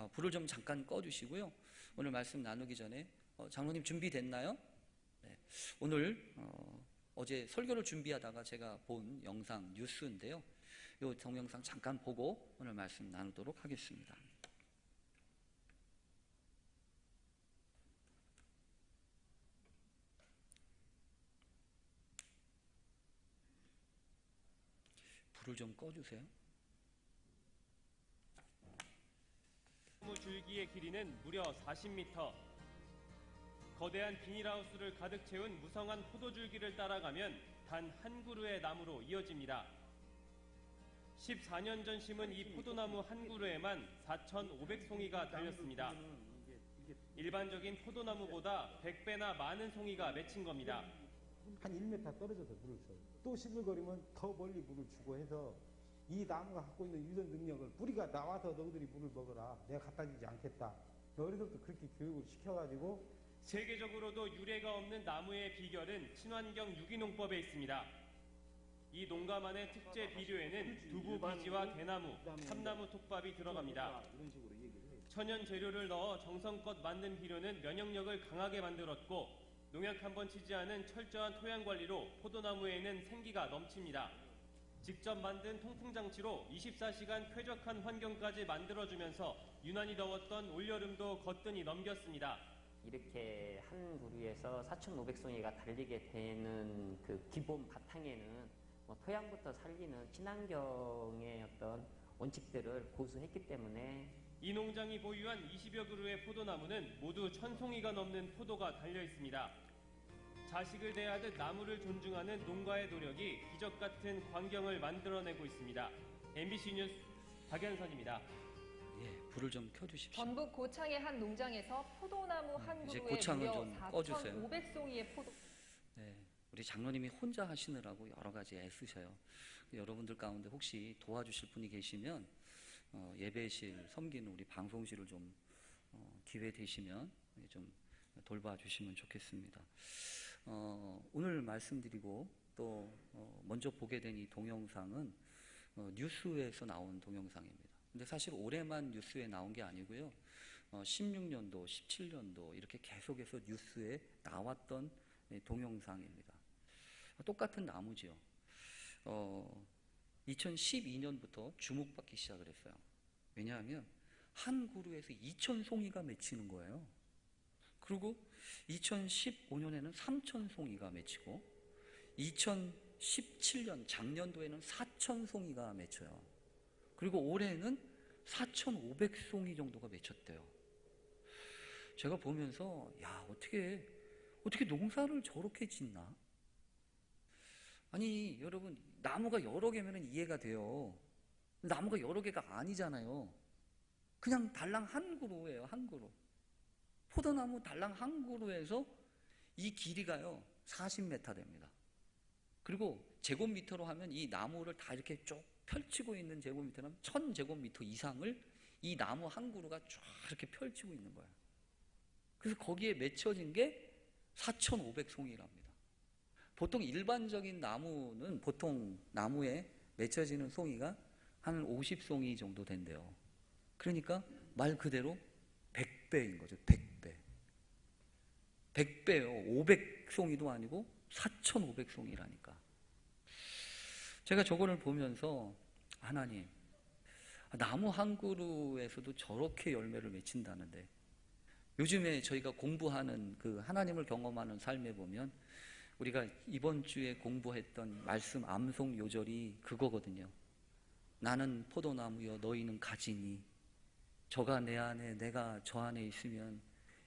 불을 좀 잠깐 꺼주시고요. 오늘 말씀 나누기 전에 장로님 준비됐나요? 네. 오늘 어제 설교를 준비하다가 제가 본 영상 뉴스인데요. 이 동영상 잠깐 보고 오늘 말씀 나누도록 하겠습니다. 불을 좀 꺼주세요. 나무 줄기의 길이는 무려 40m. 거대한 비닐하우스를 가득 채운 무성한 포도줄기를 따라가면 단 한 그루의 나무로 이어집니다. 14년 전 심은 이 포도나무 한 그루에만 4,500송이가 달렸습니다. 일반적인 포도나무보다 100배나 많은 송이가 맺힌 겁니다. 한 1m 떨어져서 물을 줘요. 또 시들거리면 더 멀리 물을 주고 해서 이 나무가 갖고 있는 유전 능력을, 뿌리가 나와서 너희들이 물을 먹어라, 내가 갖다 주지 않겠다, 어려서부터 그렇게 교육을 시켜가지고. 세계적으로도 유례가 없는 나무의 비결은 친환경 유기농법에 있습니다. 이 농가만의 특제 비료에는 두부 비지와 대나무, 참나무 톱밥이 들어갑니다. 천연 재료를 넣어 정성껏 만든 비료는 면역력을 강하게 만들었고, 농약 한번 치지 않은 철저한 토양 관리로 포도나무에는 생기가 넘칩니다. 직접 만든 통풍장치로 24시간 쾌적한 환경까지 만들어주면서 유난히 더웠던 올여름도 거뜬히 넘겼습니다. 이렇게 한 그루에서 4,500송이가 달리게 되는 그 기본 바탕에는 토양부터 살리는 친환경의 어떤 원칙들을 고수했기 때문에, 이 농장이 보유한 20여 그루의 포도나무는 모두 1,000송이가 넘는 포도가 달려 있습니다. 자식을 대하듯 나무를 존중하는 농가의 노력이 기적 같은 광경을 만들어내고 있습니다. MBC 뉴스 박연선입니다. 예, 불을 좀 켜주십시오. 전북 고창의 한 농장에서 포도나무 한 이제 그루에 고창은 무려 좀 꺼주세요. 4,500송이의 포도. 네, 우리 장로님이 혼자 하시느라고 여러 가지 애쓰셔요. 여러분들 가운데 혹시 도와주실 분이 계시면 예배실 섬기는 우리 방송실을 좀 기회 되시면 좀 돌봐주시면 좋겠습니다. 오늘 말씀드리고 또 먼저 보게 된 이 동영상은 뉴스에서 나온 동영상입니다. 근데 사실 올해만 뉴스에 나온 게 아니고요. 16년도, 17년도 이렇게 계속해서 뉴스에 나왔던 동영상입니다. 똑같은 나무죠. 2012년부터 주목받기 시작을 했어요. 왜냐하면 한 그루에서 2,000송이가 맺히는 거예요. 그리고 2015년에는 3,000송이가 맺히고 2017년 작년도에는 4,000송이가 맺혀요. 그리고 올해는 4,500송이 정도가 맺혔대요. 제가 보면서 야, 어떻게 농사를 저렇게 짓나? 아니 여러분, 나무가 여러 개면 이해가 돼요. 나무가 여러 개가 아니잖아요. 그냥 달랑 한 그루예요. 한 그루. 포도나무 달랑 한 그루에서 이 길이가요 40m 됩니다. 그리고 제곱미터로 하면 이 나무를 다 이렇게 쭉 펼치고 있는 제곱미터는 1,000제곱미터 이상을 이 나무 한 그루가 쫙 이렇게 펼치고 있는 거예요. 그래서 거기에 맺혀진 게 4,500송이랍니다. 보통 일반적인 나무는 보통 나무에 맺혀지는 송이가 한 50송이 정도 된대요. 그러니까 말 그대로 100배인 거죠. 100배. 100배요. 500송이도 아니고 4,500송이라니까. 제가 저거를 보면서 하나님, 나무 한 그루에서도 저렇게 열매를 맺힌다는데, 요즘에 저희가 공부하는 그 하나님을 경험하는 삶에 보면 우리가 이번 주에 공부했던 말씀 암송 요절이 그거거든요. 나는 포도나무여 너희는 가지니 저가 내 안에 내가 저 안에 있으면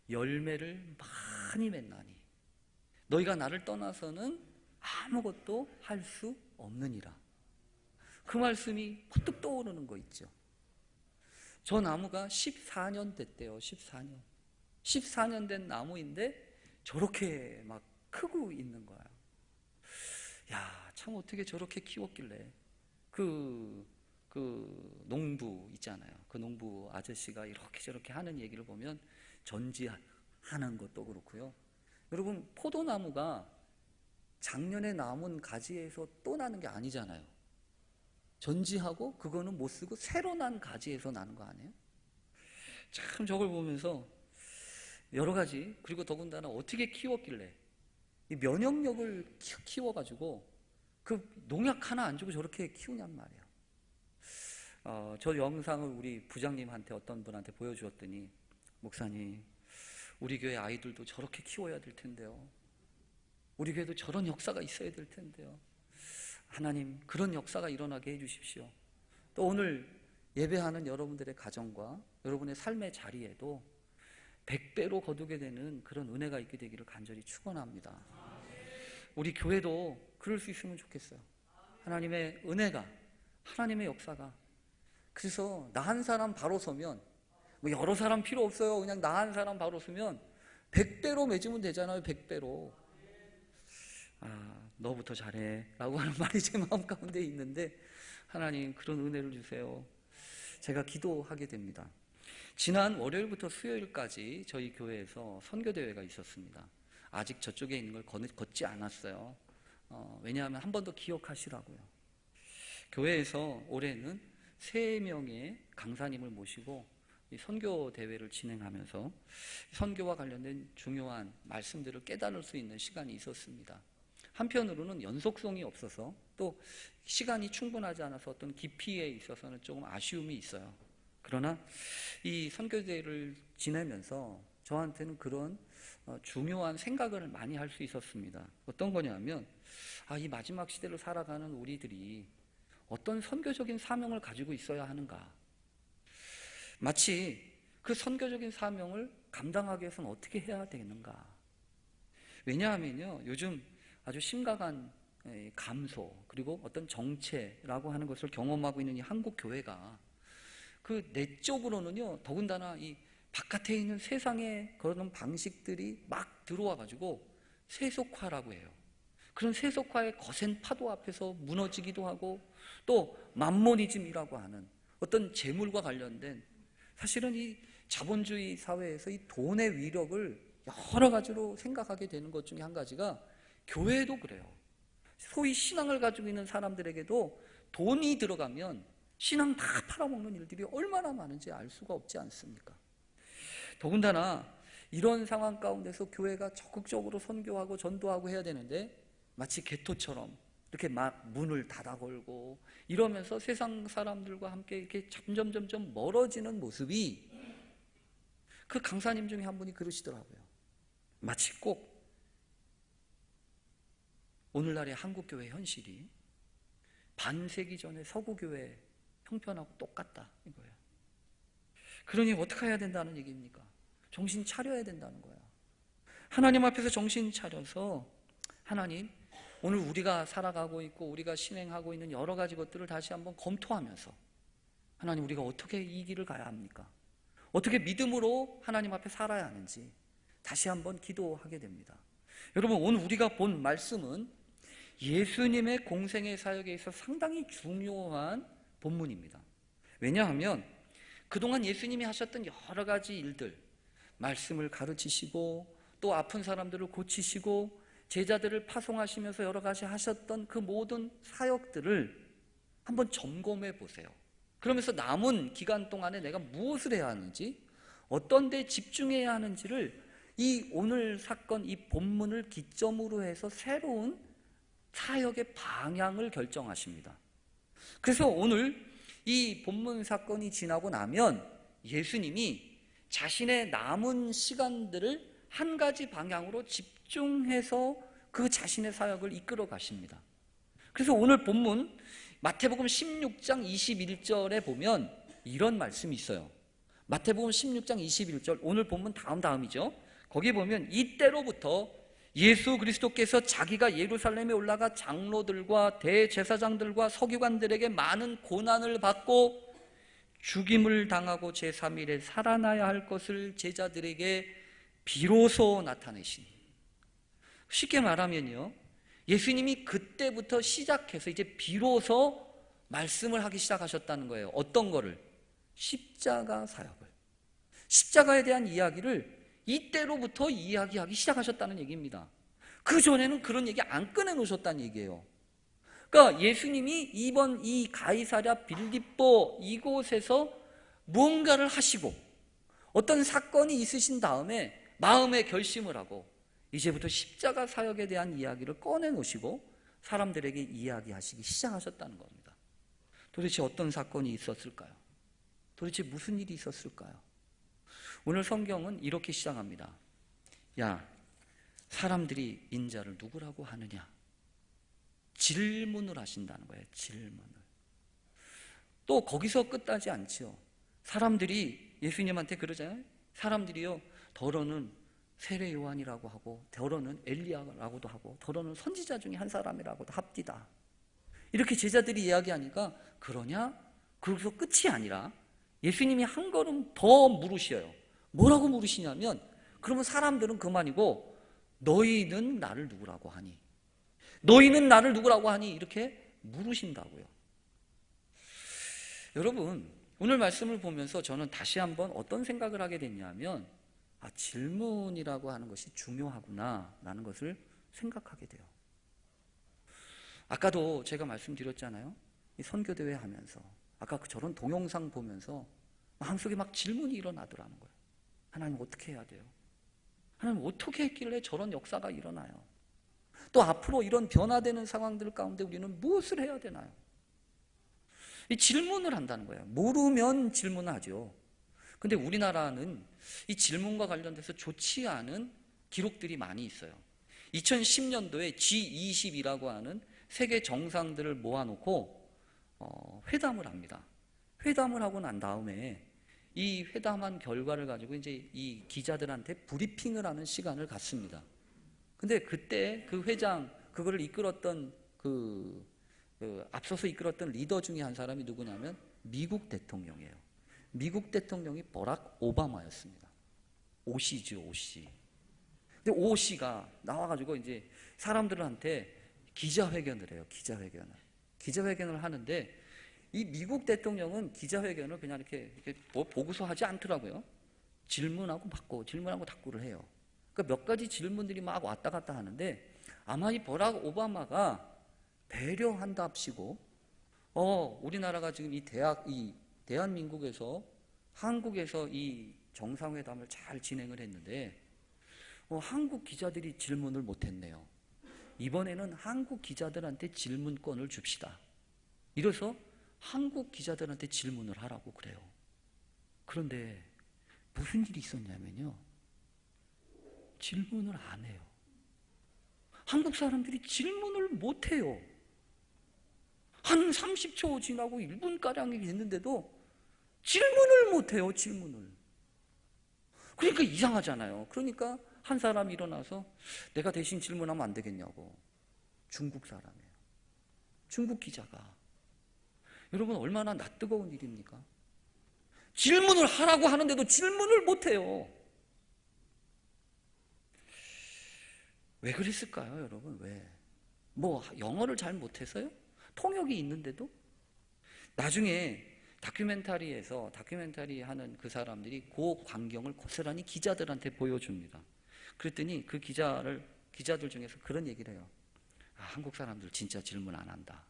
열매를 많이 맺나니 너희가 나를 떠나서는 아무것도 할 수 없느니라. 그 말씀이 퍼뜩 떠오르는 거 있죠. 저 나무가 14년 됐대요. 14년 된 나무인데 저렇게 막 크고 있는 거야. 야, 참 어떻게 저렇게 키웠길래. 그 농부 있잖아요. 그 농부 아저씨가 이렇게 저렇게 하는 얘기를 보면 전지하는 것도 그렇고요. 여러분, 포도나무가 작년에 남은 가지에서 또 나는 게 아니잖아요. 전지하고 그거는 못 쓰고 새로 난 가지에서 나는 거 아니에요? 참 저걸 보면서 여러 가지, 그리고 더군다나 어떻게 키웠길래 이 면역력을 키워가지고 그 농약 하나 안 주고 저렇게 키우냔 말이에요. 저 영상을 우리 부장님한테 어떤 분한테 보여주었더니, 목사님, 우리 교회 아이들도 저렇게 키워야 될 텐데요. 우리 교회도 저런 역사가 있어야 될 텐데요. 하나님, 그런 역사가 일어나게 해주십시오. 또 오늘 예배하는 여러분들의 가정과 여러분의 삶의 자리에도 100배로 거두게 되는 그런 은혜가 있게 되기를 간절히 축원합니다. 우리 교회도 그럴 수 있으면 좋겠어요. 하나님의 은혜가, 하나님의 역사가. 그래서 나 한 사람 바로 서면, 뭐 여러 사람 필요 없어요. 그냥 나 한 사람 바로 서면 100배로 맺으면 되잖아요. 100배로. 너부터 잘해 라고 하는 말이 제 마음 가운데 있는데, 하나님 그런 은혜를 주세요. 제가 기도하게 됩니다. 지난 월요일부터 수요일까지 저희 교회에서 선교대회가 있었습니다. 아직 저쪽에 있는 걸 걷지 않았어요. 왜냐하면 한 번 더 기억하시라고요. 교회에서 올해는 3명의 강사님을 모시고 이 선교대회를 진행하면서 선교와 관련된 중요한 말씀들을 깨달을 수 있는 시간이 있었습니다. 한편으로는 연속성이 없어서, 또 시간이 충분하지 않아서 어떤 깊이에 있어서는 조금 아쉬움이 있어요. 그러나 이 선교대회를 지내면서 저한테는 그런 중요한 생각을 많이 할 수 있었습니다. 어떤 거냐면, 이 마지막 시대를 살아가는 우리들이 어떤 선교적인 사명을 가지고 있어야 하는가. 마치 그 선교적인 사명을 감당하기 위해서는 어떻게 해야 되는가. 왜냐하면요, 요즘 아주 심각한 감소, 그리고 어떤 정체라고 하는 것을 경험하고 있는 이 한국 교회가 그 내적으로는요, 더군다나 이 바깥에 있는 세상의 그런 방식들이 막 들어와가지고 세속화라고 해요. 그런 세속화의 거센 파도 앞에서 무너지기도 하고, 또 맘모니즘이라고 하는 어떤 재물과 관련된, 사실은 이 자본주의 사회에서 이 돈의 위력을 여러 가지로 생각하게 되는 것 중에 한 가지가 교회도 그래요. 소위 신앙을 가지고 있는 사람들에게도 돈이 들어가면 신앙 다 팔아먹는 일들이 얼마나 많은지 알 수가 없지 않습니까? 더군다나 이런 상황 가운데서 교회가 적극적으로 선교하고 전도하고 해야 되는데, 마치 개토처럼 이렇게 막 문을 닫아 걸고 이러면서 세상 사람들과 함께 이렇게 점점 멀어지는 모습이, 그 강사님 중에 한 분이 그러시더라고요. 마치 꼭 오늘날의 한국교회 현실이 반세기 전의 서구교회 형편하고 똑같다 이거예요. 그러니 어떻게 해야 된다는 얘기입니까? 정신 차려야 된다는 거야. 하나님 앞에서 정신 차려서, 하나님, 오늘 우리가 살아가고 있고 우리가 실행하고 있는 여러 가지 것들을 다시 한번 검토하면서, 하나님, 우리가 어떻게 이 길을 가야 합니까? 어떻게 믿음으로 하나님 앞에 살아야 하는지 다시 한번 기도하게 됩니다. 여러분, 오늘 우리가 본 말씀은 예수님의 공생의 사역에 있어서 상당히 중요한 본문입니다. 왜냐하면 그동안 예수님이 하셨던 여러 가지 일들, 말씀을 가르치시고 또 아픈 사람들을 고치시고 제자들을 파송하시면서 여러 가지 하셨던 그 모든 사역들을 한번 점검해 보세요. 그러면서 남은 기간 동안에 내가 무엇을 해야 하는지, 어떤 데 집중해야 하는지를 이 오늘 사건, 이 본문을 기점으로 해서 새로운 사역의 방향을 결정하십니다. 그래서 오늘 이 본문 사건이 지나고 나면 예수님이 자신의 남은 시간들을 한 가지 방향으로 집중해서 그 자신의 사역을 이끌어 가십니다. 그래서 오늘 본문 마태복음 16장 21절에 보면 이런 말씀이 있어요. 마태복음 16장 21절, 오늘 본문 다음이죠. 거기 보면, 이때로부터 예수 그리스도께서 자기가 예루살렘에 올라가 장로들과 대제사장들과 서기관들에게 많은 고난을 받고 죽임을 당하고 제3일에 살아나야 할 것을 제자들에게 비로소 나타내시니. 쉽게 말하면요, 예수님이 그때부터 시작해서 이제 비로소 말씀을 하기 시작하셨다는 거예요. 어떤 거를? 십자가 사역을, 십자가에 대한 이야기를 이때로부터 이야기하기 시작하셨다는 얘기입니다. 그 전에는 그런 얘기 안 꺼내놓으셨다는 얘기예요. 그러니까 예수님이 이번 이 가이사랴 빌립보 이곳에서 무언가를 하시고 어떤 사건이 있으신 다음에 마음의 결심을 하고 이제부터 십자가 사역에 대한 이야기를 꺼내놓으시고 사람들에게 이야기하시기 시작하셨다는 겁니다. 도대체 어떤 사건이 있었을까요? 도대체 무슨 일이 있었을까요? 오늘 성경은 이렇게 시작합니다. 야, 사람들이 인자를 누구라고 하느냐? 질문을 하신다는 거예요. 질문을. 또 거기서 끝나지 않지요. 사람들이 예수님한테 그러잖아요. 사람들이요, 더러는 세례 요한이라고 하고, 더러는 엘리야라고도 하고, 더러는 선지자 중에 한 사람이라고도 합디다. 이렇게 제자들이 이야기하니까 그러냐? 그래서 끝이 아니라 예수님이 한 걸음 더 물으셔요. 뭐라고 물으시냐면, 그러면 사람들은 그만이고 너희는 나를 누구라고 하니? 너희는 나를 누구라고 하니? 이렇게 물으신다고요. 여러분, 오늘 말씀을 보면서 저는 다시 한번 어떤 생각을 하게 됐냐면, 질문이라고 하는 것이 중요하구나 라는 것을 생각하게 돼요. 아까도 제가 말씀드렸잖아요. 이 선교대회 하면서 아까 저런 동영상 보면서 마음속에 막 질문이 일어나더라는 거예요. 하나님 어떻게 해야 돼요? 하나님 어떻게 했길래 저런 역사가 일어나요? 또 앞으로 이런 변화되는 상황들 가운데 우리는 무엇을 해야 되나요? 이 질문을 한다는 거예요. 모르면 질문하죠. 근데 우리나라는 이 질문과 관련돼서 좋지 않은 기록들이 많이 있어요. 2010년도에 G20이라고 하는 세계 정상들을 모아놓고 회담을 합니다. 회담을 하고 난 다음에 이 회담한 결과를 가지고 이제 이 기자들한테 브리핑을 하는 시간을 갖습니다. 근데 그때 그 회장, 그거를 이끌었던 앞서서 이끌었던 리더 중에 한 사람이 누구냐면 미국 대통령이에요. 미국 대통령이 버락 오바마였습니다. 오씨죠, 오씨. 근데 오씨가 나와가지고 이제 사람들한테 기자회견을 해요. 기자회견을 하는데 이 미국 대통령은 기자회견을 그냥 이렇게 뭐 보고서 하지 않더라고요. 질문하고 받고 질문하고 답구를 해요. 그러니까 몇 가지 질문들이 막 왔다 갔다 하는데 아마 이 버락 오바마가 배려한답시고 우리나라가 지금 이 대한민국에서 한국에서 이 정상회담을 잘 진행을 했는데 한국 기자들이 질문을 못했네요. 이번에는 한국 기자들한테 질문권을 줍시다. 이래서 한국 기자들한테 질문을 하라고 그래요. 그런데 무슨 일이 있었냐면요. 질문을 안 해요. 한국 사람들이 질문을 못 해요. 한 30초 지나고 1분가량이 됐는데도 질문을 못 해요. 질문을. 그러니까 이상하잖아요. 그러니까 한 사람이 일어나서 내가 대신 질문하면 안 되겠냐고. 중국 사람이에요. 중국 기자가. 여러분 얼마나 낯뜨거운 일입니까? 질문을 하라고 하는데도 질문을 못 해요. 왜 그랬을까요, 여러분? 왜? 뭐 영어를 잘 못해서요? 통역이 있는데도? 나중에 다큐멘터리 하는 그 사람들이 그 광경을 고스란히 기자들한테 보여줍니다. 그랬더니 그 기자들 중에서 그런 얘기를 해요. 한국 사람들 진짜 질문 안 한다.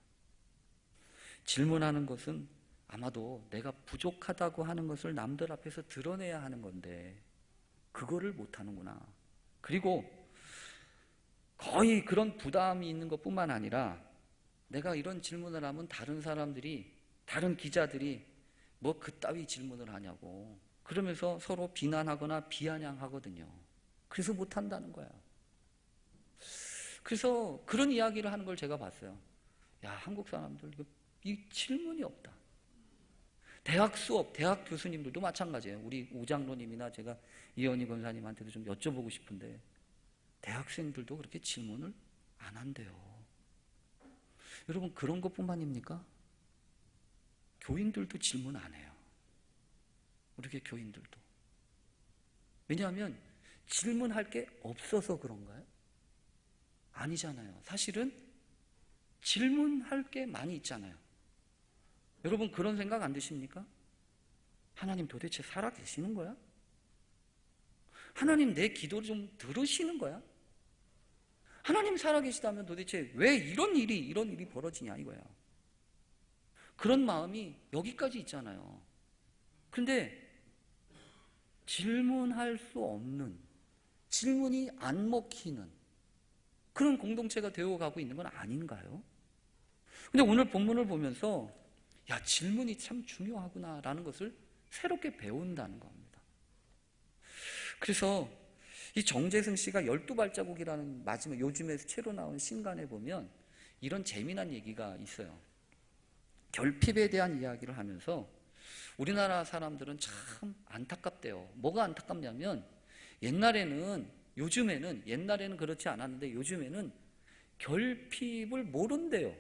질문하는 것은 아마도 내가 부족하다고 하는 것을 남들 앞에서 드러내야 하는 건데 그거를 못 하는구나. 그리고 거의 그런 부담이 있는 것뿐만 아니라 내가 이런 질문을 하면 다른 기자들이 뭐 그따위 질문을 하냐고 그러면서 서로 비난하거나 비아냥하거든요. 그래서 못한다는 거야. 그래서 그런 이야기를 하는 걸 제가 봤어요. 야, 한국 사람들 이 질문이 없다. 대학 교수님들도 마찬가지예요. 우리 우장로님이나 제가 이현희 권사님한테도 좀 여쭤보고 싶은데 대학생들도 그렇게 질문을 안 한대요. 여러분 그런 것뿐만입니까? 교인들도 질문 안 해요. 우리 교회 교인들도. 왜냐하면 질문할 게 없어서 그런가요? 아니잖아요. 사실은 질문할 게 많이 있잖아요. 여러분 그런 생각 안 드십니까? 하나님 도대체 살아 계시는 거야? 하나님 내 기도를 좀 들으시는 거야? 하나님 살아 계시다면 도대체 왜 이런 일이 벌어지냐 이거야. 그런 마음이 여기까지 있잖아요. 근데 질문할 수 없는, 질문이 안 먹히는 그런 공동체가 되어가고 있는 건 아닌가요? 근데 오늘 본문을 보면서 야, 질문이 참 중요하구나라는 것을 새롭게 배운다는 겁니다. 그래서 이 정재승 씨가 12발자국이라는 마지막 요즘에 새로 나온 신간에 보면 이런 재미난 얘기가 있어요. 결핍에 대한 이야기를 하면서 우리나라 사람들은 참 안타깝대요. 뭐가 안타깝냐면 옛날에는 그렇지 않았는데 요즘에는 결핍을 모른대요.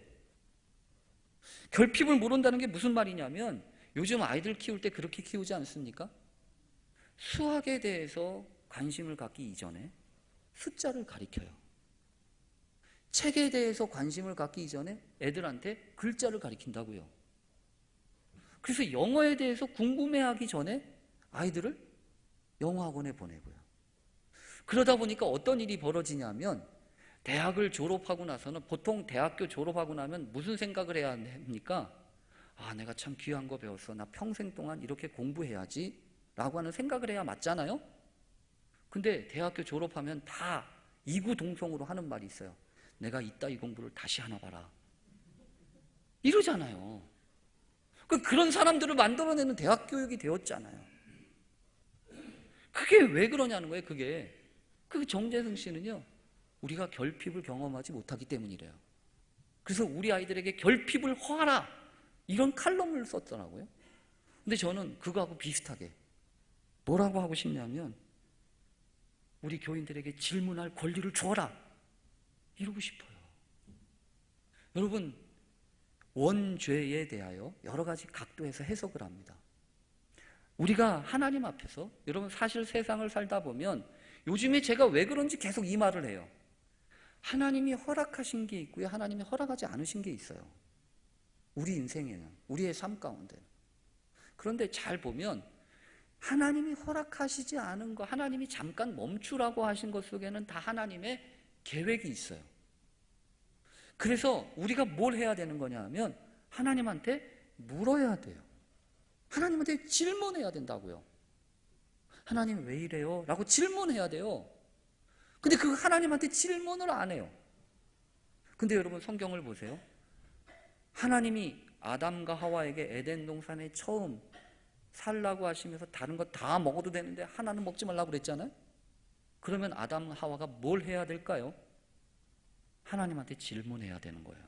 결핍을 모른다는 게 무슨 말이냐면 요즘 아이들 키울 때 그렇게 키우지 않습니까? 수학에 대해서 관심을 갖기 이전에 숫자를 가리켜요. 책에 대해서 관심을 갖기 이전에 애들한테 글자를 가리킨다고요. 그래서 영어에 대해서 궁금해하기 전에 아이들을 영어학원에 보내고요. 그러다 보니까 어떤 일이 벌어지냐면 대학을 졸업하고 나서는 보통 대학교 졸업하고 나면 무슨 생각을 해야 합니까? 아, 내가 참 귀한 거 배웠어. 나 평생 동안 이렇게 공부해야지 라고 하는 생각을 해야 맞잖아요? 근데 대학교 졸업하면 다 이구동성으로 하는 말이 있어요. 내가 이따 이 공부를 다시 하나 봐라. 이러잖아요. 그런 사람들을 만들어내는 대학 교육이 되었잖아요. 그게 왜 그러냐는 거예요. 그 정재승 씨는요, 우리가 결핍을 경험하지 못하기 때문이래요. 그래서 우리 아이들에게 결핍을 허하라 이런 칼럼을 썼더라고요. 근데 저는 그거하고 비슷하게 뭐라고 하고 싶냐면 우리 교인들에게 질문할 권리를 주어라 이러고 싶어요. 여러분, 원죄에 대하여 여러 가지 각도에서 해석을 합니다. 우리가 하나님 앞에서, 여러분 사실 세상을 살다 보면 요즘에 제가 왜 그런지 계속 이 말을 해요. 하나님이 허락하신 게 있고요, 하나님이 허락하지 않으신 게 있어요. 우리 인생에는, 우리의 삶 가운데는. 그런데 잘 보면 하나님이 허락하시지 않은 거, 하나님이 잠깐 멈추라고 하신 것 속에는 다 하나님의 계획이 있어요. 그래서 우리가 뭘 해야 되는 거냐 하면 하나님한테 물어야 돼요. 하나님한테 질문해야 된다고요. 하나님 왜 이래요? 라고 질문해야 돼요. 근데 그 하나님한테 질문을 안 해요. 근데 여러분 성경을 보세요. 하나님이 아담과 하와에게 에덴 동산에 처음 살라고 하시면서 다른 거 다 먹어도 되는데 하나는 먹지 말라고 그랬잖아요. 그러면 아담 하와가 뭘 해야 될까요? 하나님한테 질문해야 되는 거예요.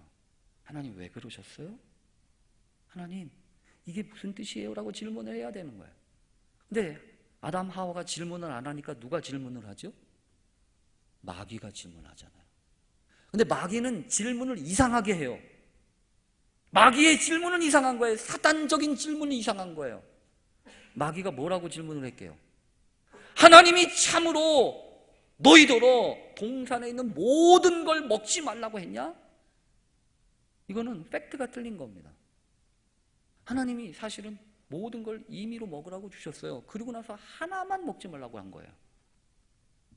하나님 왜 그러셨어요? 하나님 이게 무슨 뜻이에요? 라고 질문을 해야 되는 거예요. 근데 아담 하와가 질문을 안 하니까 누가 질문을 하죠? 마귀가 질문하잖아요. 근데 마귀는 질문을 이상하게 해요. 마귀의 질문은 이상한 거예요. 사단적인 질문이 이상한 거예요. 마귀가 뭐라고 질문을 할게요? 하나님이 참으로 너희더러 동산에 있는 모든 걸 먹지 말라고 했냐? 이거는 팩트가 틀린 겁니다. 하나님이 사실은 모든 걸 임의로 먹으라고 주셨어요. 그리고 나서 하나만 먹지 말라고 한 거예요.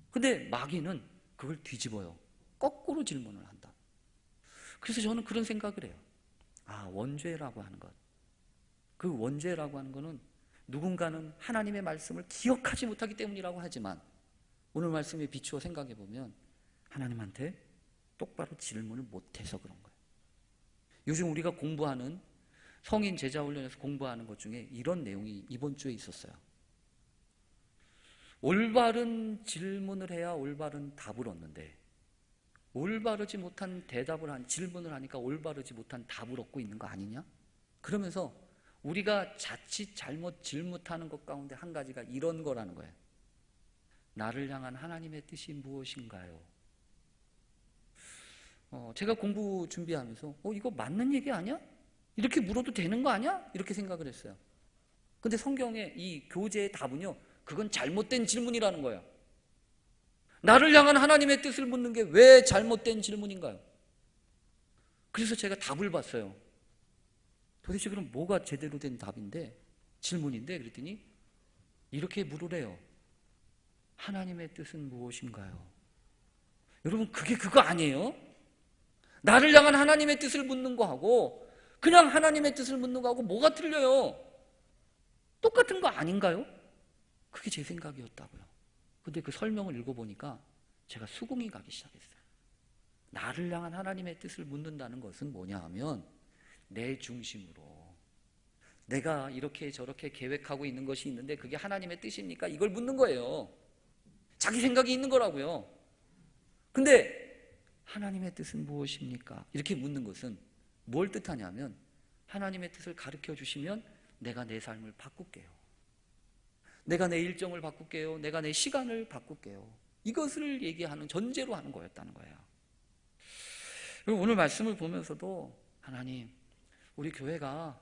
근데 마귀는 그걸 뒤집어요. 거꾸로 질문을 한다. 그래서 저는 그런 생각을 해요. 아, 원죄라고 하는 것. 그 원죄라고 하는 거는 누군가는 하나님의 말씀을 기억하지 못하기 때문이라고 하지만 오늘 말씀에 비추어 생각해 보면 하나님한테 똑바로 질문을 못해서 그런 거예요. 요즘 우리가 공부하는 성인 제자 훈련에서 공부하는 것 중에 이런 내용이 이번 주에 있었어요. 올바른 질문을 해야 올바른 답을 얻는데 올바르지 못한 질문을 하니까 올바르지 못한 답을 얻고 있는 거 아니냐? 그러면서 우리가 자칫 잘못 질문하는 것 가운데 한 가지가 이런 거라는 거예요. 나를 향한 하나님의 뜻이 무엇인가요? 제가 공부 준비하면서 이거 맞는 얘기 아니야? 이렇게 물어도 되는 거 아니야? 이렇게 생각을 했어요. 근데 성경의 이 교재의 답은요, 그건 잘못된 질문이라는 거예요. 나를 향한 하나님의 뜻을 묻는 게 왜 잘못된 질문인가요? 그래서 제가 답을 봤어요. 도대체 그럼 뭐가 제대로 된 답인데, 질문인데, 그랬더니 이렇게 물으래요. 하나님의 뜻은 무엇인가요? 여러분, 그게 그거 아니에요? 나를 향한 하나님의 뜻을 묻는 거하고 그냥 하나님의 뜻을 묻는 거하고 뭐가 틀려요? 똑같은 거 아닌가요? 그게 제 생각이었다고요. 근데 그 설명을 읽어보니까 제가 수긍이 가기 시작했어요. 나를 향한 하나님의 뜻을 묻는다는 것은 뭐냐 하면 내 중심으로 내가 이렇게 저렇게 계획하고 있는 것이 있는데 그게 하나님의 뜻입니까? 이걸 묻는 거예요. 자기 생각이 있는 거라고요. 근데 하나님의 뜻은 무엇입니까? 이렇게 묻는 것은 뭘 뜻하냐면 하나님의 뜻을 가르쳐 주시면 내가 내 삶을 바꿀게요. 내가 내 일정을 바꿀게요. 내가 내 시간을 바꿀게요. 이것을 얘기하는 전제로 하는 거였다는 거예요. 그리고 오늘 말씀을 보면서도 하나님, 우리 교회가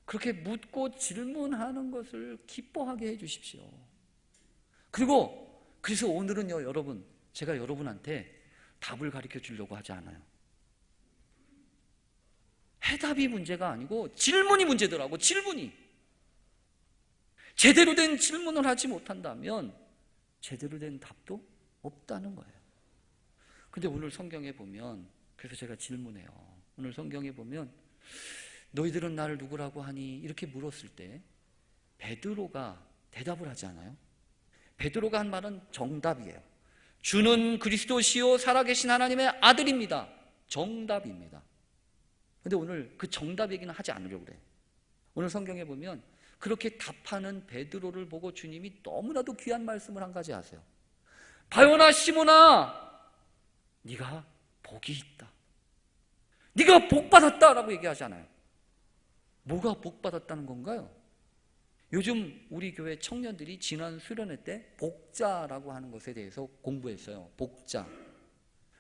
그렇게 묻고 질문하는 것을 기뻐하게 해 주십시오. 그리고 그래서 오늘은요, 여러분, 제가 여러분한테 답을 가르쳐 주려고 하지 않아요. 해답이 문제가 아니고 질문이 문제더라고. 질문이 제대로 된 질문을 하지 못한다면 제대로 된 답도 없다는 거예요. 근데 오늘 성경에 보면, 그래서 제가 질문해요. 오늘 성경에 보면 너희들은 나를 누구라고 하니? 이렇게 물었을 때 베드로가 대답을 하지 않아요? 베드로가 한 말은 정답이에요. 주는 그리스도시요 살아계신 하나님의 아들입니다. 정답입니다. 근데 오늘 그 정답 얘기는 하지 않으려고 그래요. 오늘 성경에 보면 그렇게 답하는 베드로를 보고 주님이 너무나도 귀한 말씀을 한 가지 하세요. 바요나 시몬아, 네가 복이 있다. 네가 복 받았다라고 얘기하잖아요. 뭐가 복 받았다는 건가요? 요즘 우리 교회 청년들이 지난 수련회 때 복자라고 하는 것에 대해서 공부했어요. 복자,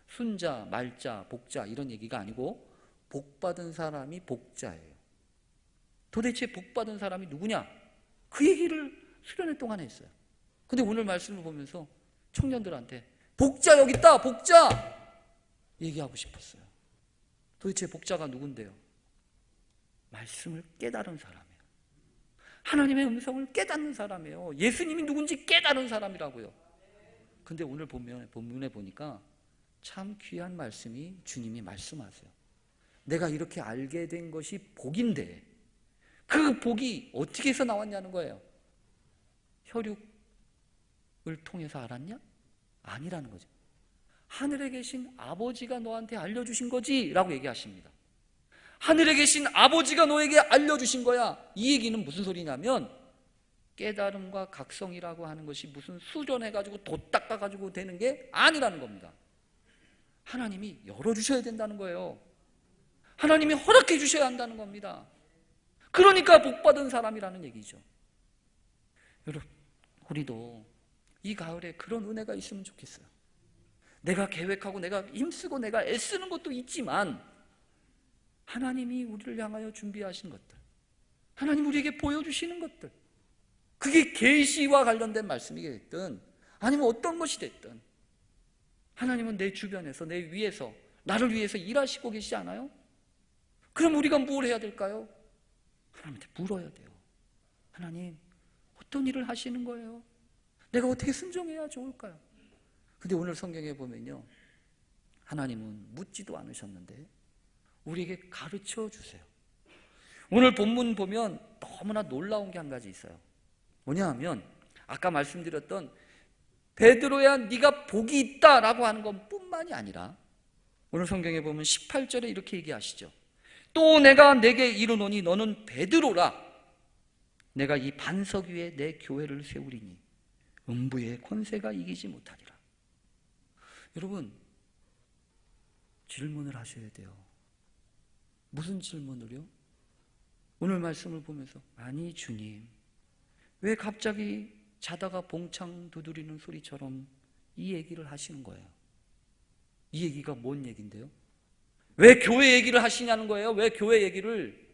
순자, 말자, 복자 이런 얘기가 아니고 복 받은 사람이 복자예요. 도대체 복 받은 사람이 누구냐? 그 얘기를 수련회 동안 했어요. 근데 오늘 말씀을 보면서 청년들한테 복자 여기 있다, 복자 얘기하고 싶었어요. 도대체 복자가 누군데요? 말씀을 깨달은 사람이에요. 하나님의 음성을 깨닫는 사람이에요. 예수님이 누군지 깨달은 사람이라고요. 근데 오늘 본문에 보니까 참 귀한 말씀이 주님이 말씀하세요. 내가 이렇게 알게 된 것이 복인데 그 복이 어떻게 해서 나왔냐는 거예요. 혈육을 통해서 알았냐? 아니라는 거죠. 하늘에 계신 아버지가 너한테 알려주신 거지 라고 얘기하십니다. 하늘에 계신 아버지가 너에게 알려주신 거야. 이 얘기는 무슨 소리냐면 깨달음과 각성이라고 하는 것이 무슨 수련해가지고 돛 닦아가지고 되는 게 아니라는 겁니다. 하나님이 열어주셔야 된다는 거예요. 하나님이 허락해 주셔야 한다는 겁니다. 그러니까 복받은 사람이라는 얘기죠. 여러분, 우리도 이 가을에 그런 은혜가 있으면 좋겠어요. 내가 계획하고 내가 힘쓰고 내가 애쓰는 것도 있지만 하나님이 우리를 향하여 준비하신 것들, 하나님 우리에게 보여주시는 것들, 그게 계시와 관련된 말씀이 됐든 아니면 어떤 것이 됐든 하나님은 내 주변에서 내 위에서 나를 위해서 일하시고 계시지 않아요? 그럼 우리가 뭘 해야 될까요? 하나님한테 물어야 돼요. 하나님, 어떤 일을 하시는 거예요? 내가 어떻게 순종해야 좋을까요? 근데 오늘 성경에 보면요, 하나님은 묻지도 않으셨는데 우리에게 가르쳐 주세요. 오늘 본문 보면 너무나 놀라운 게 한 가지 있어요. 뭐냐 하면 아까 말씀드렸던 베드로야 네가 복이 있다라고 하는 것 뿐만이 아니라 오늘 성경에 보면 18절에 이렇게 얘기하시죠. 또 내가 내게 이르노니 너는 베드로라. 내가 이 반석 위에 내 교회를 세우리니 음부의 권세가 이기지 못하리라. 여러분, 질문을 하셔야 돼요. 무슨 질문을요? 오늘 말씀을 보면서 아니 주님, 왜 갑자기 자다가 봉창 두드리는 소리처럼 이 얘기를 하시는 거예요? 이 얘기가 뭔 얘기인데요? 왜 교회 얘기를 하시냐는 거예요. 왜 교회 얘기를?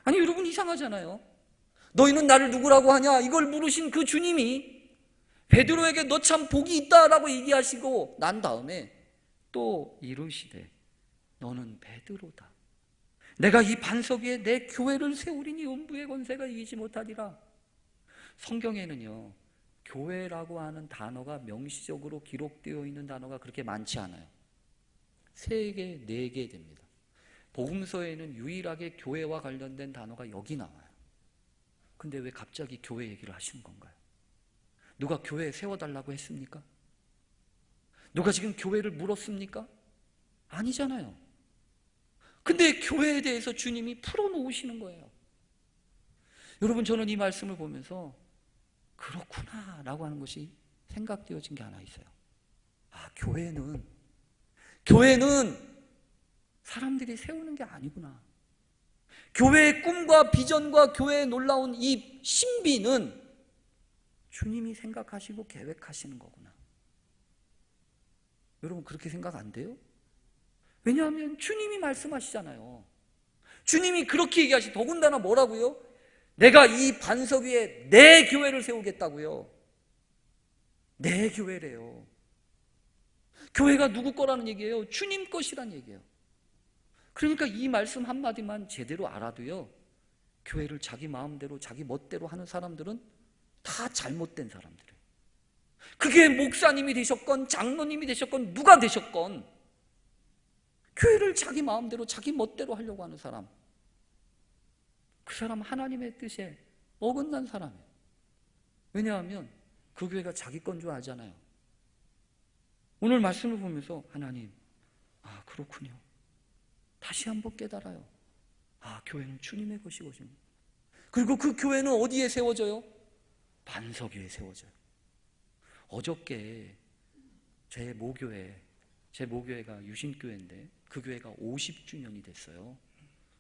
아니 여러분, 이상하잖아요. 너희는 나를 누구라고 하냐? 이걸 물으신 그 주님이 베드로에게 너 참 복이 있다라고 얘기하시고 난 다음에 또 이르시되 너는 베드로다. 내가 이 반석 위에 내 교회를 세우리니 음부의 권세가 이기지 못하리라. 성경에는요, 교회라고 하는 단어가 명시적으로 기록되어 있는 단어가 그렇게 많지 않아요. 3개, 4개 됩니다. 복음서에는 유일하게 교회와 관련된 단어가 여기 나와요. 근데 왜 갑자기 교회 얘기를 하시는 건가요? 누가 교회 세워달라고 했습니까? 누가 지금 교회를 물었습니까? 아니잖아요. 근데 교회에 대해서 주님이 풀어놓으시는 거예요. 여러분, 저는 이 말씀을 보면서 그렇구나 라고 하는 것이 생각되어진 게 하나 있어요. 아, 교회는 사람들이 세우는 게 아니구나. 교회의 꿈과 비전과 교회의 놀라운 이 신비는 주님이 생각하시고 계획하시는 거구나. 여러분, 그렇게 생각 안 돼요? 왜냐하면 주님이 말씀하시잖아요. 주님이 그렇게 얘기하시. 더군다나 뭐라고요? 내가 이 반석 위에 내 교회를 세우겠다고요. 내 교회래요. 교회가 누구 거라는 얘기예요? 주님 것이란 얘기예요. 그러니까 이 말씀 한마디만 제대로 알아도요, 교회를 자기 마음대로 자기 멋대로 하는 사람들은 다 잘못된 사람들이에요. 그게 목사님이 되셨건 장로님이 되셨건 누가 되셨건 교회를 자기 마음대로 자기 멋대로 하려고 하는 사람, 그 사람 하나님의 뜻에 어긋난 사람이에요. 왜냐하면 그 교회가 자기 건 줄 알잖아요. 오늘 말씀을 보면서 하나님, 아, 그렇군요. 다시 한번 깨달아요. 아, 교회는 주님의 것이거든요. 그리고 그 교회는 어디에 세워져요? 반석 위에 세워져요. 어저께 제 모교회가 유신교회인데 그 교회가 50주년이 됐어요.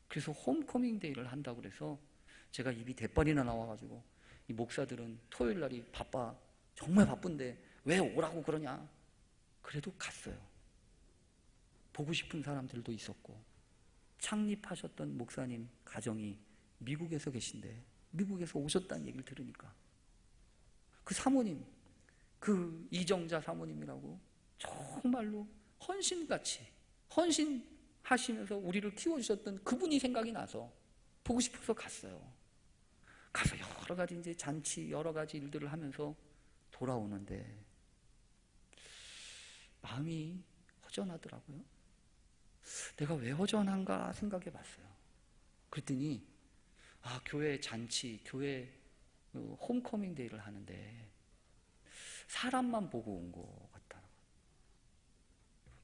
그래서 홈커밍 데이를 한다고 그래서 제가 입이 대빨이나 나와가지고, 이 목사들은 토요일 날이 바빠, 정말 바쁜데 왜 오라고 그러냐. 그래도 갔어요. 보고 싶은 사람들도 있었고, 창립하셨던 목사님 가정이 미국에서 계신데 미국에서 오셨다는 얘기를 들으니까 그 사모님, 그 이정자 사모님이라고 정말로 헌신같이 헌신하시면서 우리를 키워주셨던 그분이 생각이 나서 보고 싶어서 갔어요. 가서 여러 가지 이제 잔치, 여러 가지 일들을 하면서 돌아오는데 마음이 허전하더라고요. 내가 왜 허전한가 생각해 봤어요. 그랬더니, 아, 교회 잔치, 교회 홈커밍 데이를 하는데 사람만 보고 온 것 같다.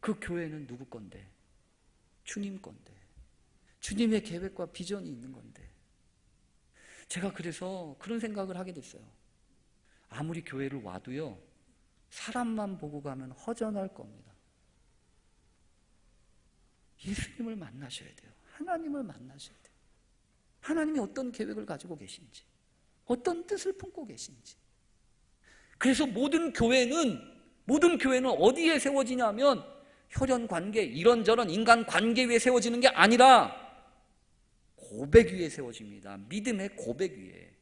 그 교회는 누구 건데? 주님 건데. 주님의 계획과 비전이 있는 건데. 제가 그래서 그런 생각을 하게 됐어요. 아무리 교회를 와도요, 사람만 보고 가면 허전할 겁니다. 예수님을 만나셔야 돼요. 하나님을 만나셔야 돼요. 하나님이 어떤 계획을 가지고 계신지, 어떤 뜻을 품고 계신지. 그래서 모든 교회는 어디에 세워지냐면 혈연 관계, 이런저런 인간 관계 위에 세워지는 게 아니라 고백 위에 세워집니다. 믿음의 고백 위에.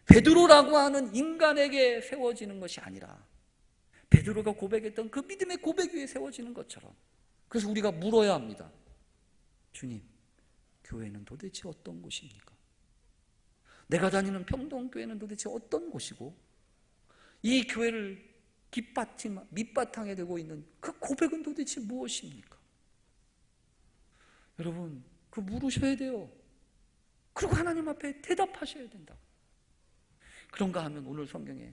베드로라고 하는 인간에게 세워지는 것이 아니라 베드로가 고백했던 그 믿음의 고백 위에 세워지는 것처럼. 그래서 우리가 물어야 합니다. 주님, 교회는 도대체 어떤 곳입니까? 내가 다니는 평동교회는 도대체 어떤 곳이고, 이 교회를 밑바탕에 두고 있는 그 고백은 도대체 무엇입니까? 여러분, 그 물으셔야 돼요. 그리고 하나님 앞에 대답하셔야 된다. 그런가 하면 오늘 성경에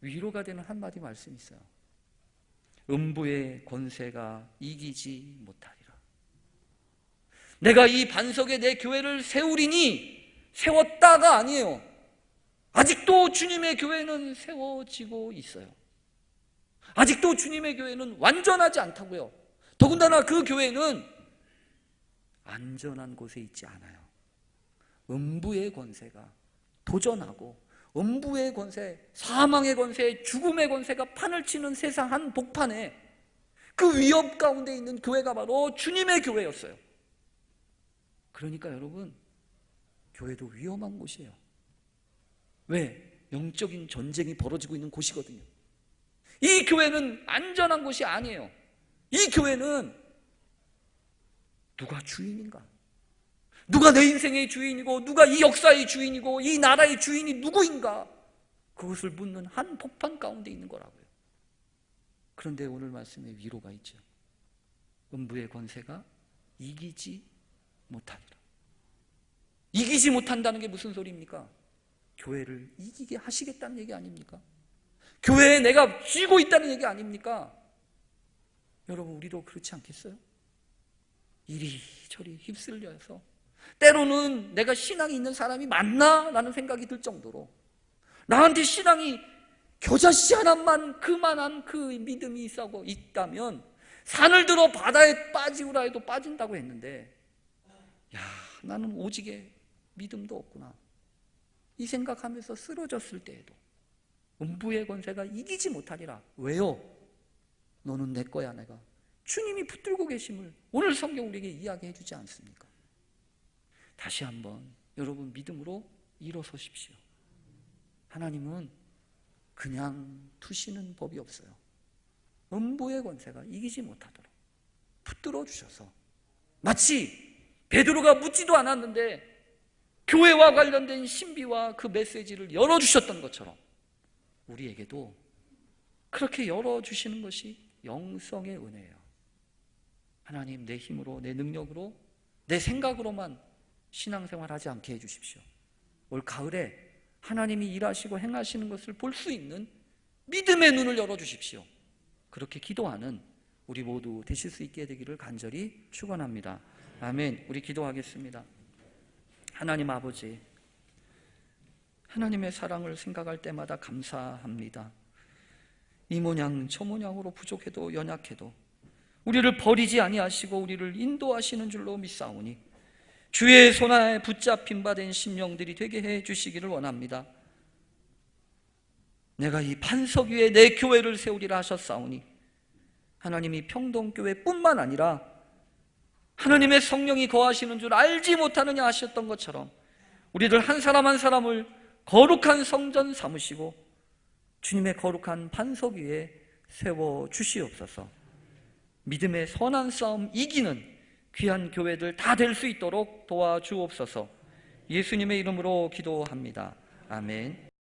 위로가 되는 한마디 말씀이 있어요. 음부의 권세가 이기지 못하리라. 내가 이 반석에 내 교회를 세우리니, 세웠다가 아니에요. 아직도 주님의 교회는 세워지고 있어요. 아직도 주님의 교회는 완전하지 않다고요. 더군다나 그 교회는 안전한 곳에 있지 않아요. 음부의 권세가 도전하고, 음부의 권세, 사망의 권세, 죽음의 권세가 판을 치는 세상 한복판에 그 위협 가운데 있는 교회가 바로 주님의 교회였어요. 그러니까 여러분, 교회도 위험한 곳이에요. 왜? 영적인 전쟁이 벌어지고 있는 곳이거든요. 이 교회는 안전한 곳이 아니에요. 이 교회는 누가 주인인가? 누가 내 인생의 주인이고, 누가 이 역사의 주인이고, 이 나라의 주인이 누구인가? 그것을 묻는 한복판 가운데 있는 거라고요. 그런데 오늘 말씀에 위로가 있죠. 음부의 권세가 이기지 못하리라. 이기지 못한다는 게 무슨 소리입니까? 교회를 이기게 하시겠다는 얘기 아닙니까? 교회에 내가 쥐고 있다는 얘기 아닙니까? 여러분, 우리도 그렇지 않겠어요? 이리저리 휩쓸려서 때로는 내가 신앙이 있는 사람이 맞나? 라는 생각이 들 정도로 나한테 신앙이 겨자씨 하나만 그만한 그 믿음이 있다면 산을 들어 바다에 빠지우라 해도 빠진다고 했는데, 야, 나는 오직의 믿음도 없구나, 이 생각하면서 쓰러졌을 때에도 음부의 권세가 이기지 못하리라. 왜요? 너는 내 거야. 내가 주님이 붙들고 계심을 오늘 성경 우리에게 이야기해 주지 않습니까? 다시 한번 여러분, 믿음으로 일어서십시오. 하나님은 그냥 두시는 법이 없어요. 음부의 권세가 이기지 못하도록 붙들어 주셔서, 마치 베드로가 묻지도 않았는데 교회와 관련된 신비와 그 메시지를 열어주셨던 것처럼 우리에게도 그렇게 열어주시는 것이 영성의 은혜예요. 하나님, 내 힘으로, 내 능력으로, 내 생각으로만 신앙생활하지 않게 해주십시오. 올 가을에 하나님이 일하시고 행하시는 것을 볼 수 있는 믿음의 눈을 열어주십시오. 그렇게 기도하는 우리 모두 되실 수 있게 되기를 간절히 축원합니다. 아멘. 우리 기도하겠습니다. 하나님 아버지, 하나님의 사랑을 생각할 때마다 감사합니다. 이 모양 저 모양으로 부족해도 연약해도 우리를 버리지 아니하시고 우리를 인도하시는 줄로 믿사오니 주의 손안에 붙잡힌 바 된 심령들이 되게 해 주시기를 원합니다. 내가 이 반석 위에 내 교회를 세우리라 하셨사오니 하나님이 평동교회뿐만 아니라 하나님의 성령이 거하시는 줄 알지 못하느냐 하셨던 것처럼 우리들 한 사람 한 사람을 거룩한 성전 삼으시고 주님의 거룩한 반석 위에 세워 주시옵소서. 믿음의 선한 싸움 이기는 귀한 교회들 다 될 수 있도록 도와주옵소서. 예수님의 이름으로 기도합니다. 아멘.